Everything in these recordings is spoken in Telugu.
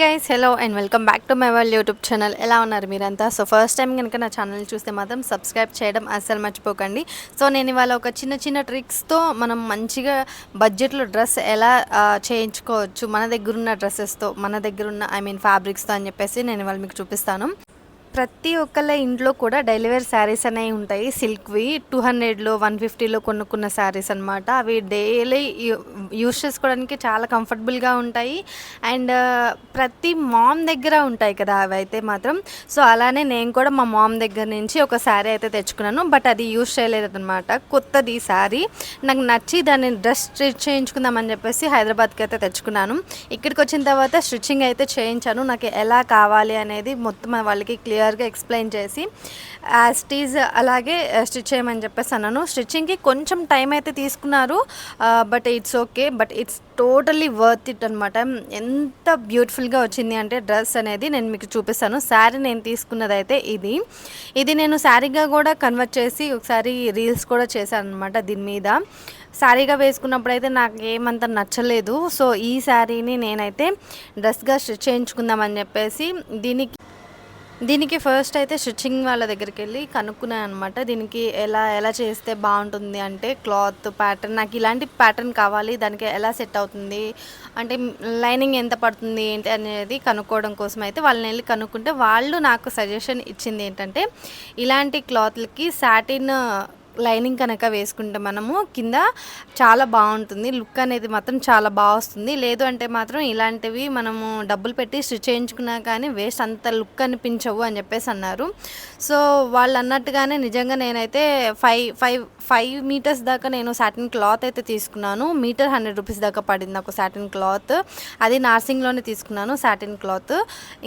Guys, hello and welcome back to my world YouTube channel. ఎలా ఉన్నారు మీరంతా? సో ఫస్ట్ టైం కనుక నా ఛానల్ చూస్తే మాత్రం సబ్స్క్రైబ్ చేయడం అస్సలు మర్చిపోకండి. సో నేను ఇవాళ ఒక చిన్న చిన్న ట్రిక్స్తో మనం మంచిగా బడ్జెట్లో డ్రెస్ ఎలా చేయించుకోవచ్చు మన దగ్గరున్న డ్రెస్సెస్తో, మన దగ్గరున్న ఫ్యాబ్రిక్స్తో అని చెప్పేసి నేను ఇవాళ మీకు చూపిస్తాను. ప్రతి ఒక్కళ్ళ ఇంట్లో కూడా డైలీ వేర్ శారీస్ అనేవి ఉంటాయి. సిల్క్వి 200లో 150లో కొనుక్కున్న శారీస్ అనమాట. అవి డైలీ యూస్ చేసుకోవడానికి చాలా కంఫర్టబుల్గా ఉంటాయి. అండ్ ప్రతి మామ్ దగ్గర ఉంటాయి కదా అవి అయితే మాత్రం. సో అలానే నేను కూడా మా మామ్ దగ్గర నుంచి ఒక శారీ అయితే తెచ్చుకున్నాను. బట్ అది యూస్ చేయలేదు అనమాట. కొత్తది శారీ నాకు నచ్చి దాన్ని డ్రెస్ స్టిచ్ చేయించుకుందామని చెప్పేసి హైదరాబాద్కి అయితే తెచ్చుకున్నాను. ఇక్కడికి వచ్చిన తర్వాత స్టిచ్చింగ్ అయితే చేయించాను. నాకు ఎలా కావాలి అనేది మొత్తం వాళ్ళకి క్లియర్గా ఎక్స్ప్లెయిన్ చేసి యాజ్ ఇట్ ఈజ్ అలాగే స్టిచ్ చేయమని చెప్పేసి అన్నాను. స్టిచ్చింగ్కి కొంచెం టైం అయితే తీసుకున్నారు, but it's okay. But it's totally worth it అనమాట. ఎంత బ్యూటిఫుల్గా వచ్చింది అంటే డ్రెస్ అనేది నేను మీకు చూపిస్తాను. శారీ నేను తీసుకున్నది అయితే ఇది నేను శారీగా కూడా కన్వర్ట్ చేసి ఒకసారి రీల్స్ కూడా చేశాను అనమాట దీని మీద. శారీగా వేసుకున్నప్పుడు అయితే నాకు ఏమంత నచ్చలేదు. సో ఈ శారీని నేనైతే డ్రెస్గా స్టిచ్ చేయించుకుందామని చెప్పేసి దీనికి ఫస్ట్ అయితే స్టిచ్చింగ్ వాళ్ళ దగ్గరికి వెళ్ళి కనుక్కున్నాను అనమాట. దీనికి ఎలా చేస్తే బాగుంటుంది అంటే క్లాత్ ప్యాటర్న్, నాకు ఇలాంటి ప్యాటర్న్ కావాలి, దానికి ఎలా సెట్ అవుతుంది అంటే లైనింగ్ ఎంత పడుతుంది ఏంటి అనేది కనుక్కోవడం కోసం అయితే వాళ్ళని వెళ్ళి కనుక్కుంటే వాళ్ళు నాకు సజెషన్ ఇచ్చింది ఏంటంటే ఇలాంటి క్లాత్లకి సాటిన్ లైనింగ్ కనుక వేసుకుంటే మనము కింద చాలా బాగుంటుంది, లుక్ అనేది మాత్రం చాలా బాగా వస్తుంది. లేదు అంటే మాత్రం ఇలాంటివి మనము డబ్బులు పెట్టి స్టిచ్ చేయించుకున్నా కానీ వేస్ట్, అంత లుక్ అనిపించవు అని చెప్పేసి అన్నారు. సో వాళ్ళు అన్నట్టుగానే నిజంగా నేనైతే 5 మీటర్స్ దాకా నేను సాటిన్ క్లాత్ అయితే తీసుకున్నాను. మీటర్ 100 రూపీస్ దాకా పడింది నాకు సాటిన్ క్లాత్. అది నార్సింగ్లోనే తీసుకున్నాను సాటిన్ క్లాత్.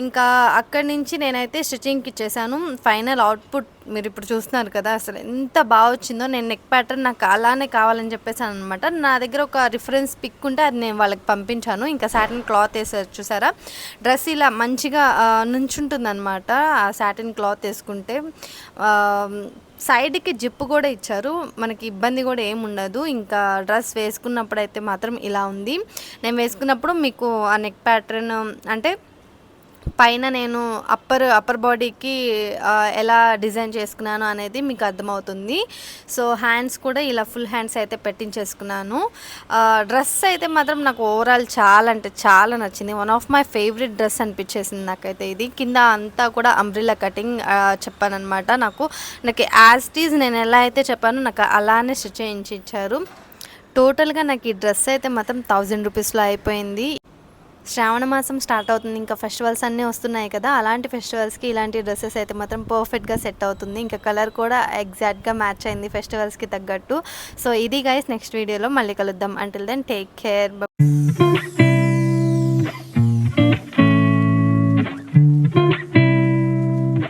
ఇంకా అక్కడి నుంచి నేనైతే స్టిచ్చింగ్కి ఇచ్చేసాను. ఫైనల్ అవుట్పుట్ మీరు ఇప్పుడు చూస్తున్నారు కదా, అసలు ఎంత బాగా వచ్చిందో. నేను నెక్ ప్యాటర్న్ నాకు అలానే కావాలని చెప్పేసాను అనమాట. నా దగ్గర ఒక రిఫరెన్స్ పిక్ ఉంటే అది నేను వాళ్ళకి పంపించాను. ఇంకా సాటిన్ క్లాత్ వేసారు చూసారా, డ్రెస్ ఇలా మంచిగా నుంచుంటుంది అనమాట. ఆ సాటిన్ క్లాత్ వేసుకుంటే సైడ్కి జిప్ కూడా ఇచ్చారు, మనకి ఇబ్బంది కూడా ఏమి ఉండదు. ఇంకా డ్రెస్ వేసుకున్నప్పుడు అయితే మాత్రం ఇలా ఉంది. నేను వేసుకున్నప్పుడు మీకు ఆ నెక్ ప్యాటర్న్ అంటే పైన నేను అప్పర్ బాడీకి ఎలా డిజైన్ చేసుకున్నాను అనేది మీకు అర్థమవుతుంది. సో హ్యాండ్స్ కూడా ఇలా ఫుల్ హ్యాండ్స్ అయితే పెట్టించేసుకున్నాను. డ్రెస్ అయితే మాత్రం నాకు ఓవరాల్ చాలా అంటే చాలా నచ్చింది. One of my favourite dress అనిపించేసింది నాకైతే ఇది. కింద అంతా కూడా అంబ్రిల్లా కటింగ్ చెప్పానమాట. నాకు యాజ్ ఇట్ ఈజ్ నేను ఎలా అయితే చెప్పానో నాకు అలానే స్టిచ్ చేయించి ఇచ్చారు. టోటల్గా నాకు ఈ డ్రెస్ అయితే మాత్రం 1000 రూపీస్లో అయిపోయింది. శ్రావణ మాసం స్టార్ట్ అవుతుంది, ఇంకా ఫెస్టివల్స్ అన్నీ వస్తున్నాయి కదా, అలాంటి ఫెస్టివల్స్కి ఇలాంటి డ్రెస్సెస్ అయితే మాత్రం పర్ఫెక్ట్గా సెట్ అవుతుంది. ఇంకా కలర్ కూడా ఎగ్జాక్ట్గా మ్యాచ్ అయింది ఫెస్టివల్స్కి తగ్గట్టు. సో ఇది గైస్, నెక్స్ట్ వీడియోలో మళ్ళీ కలుద్దాం. Until then take care.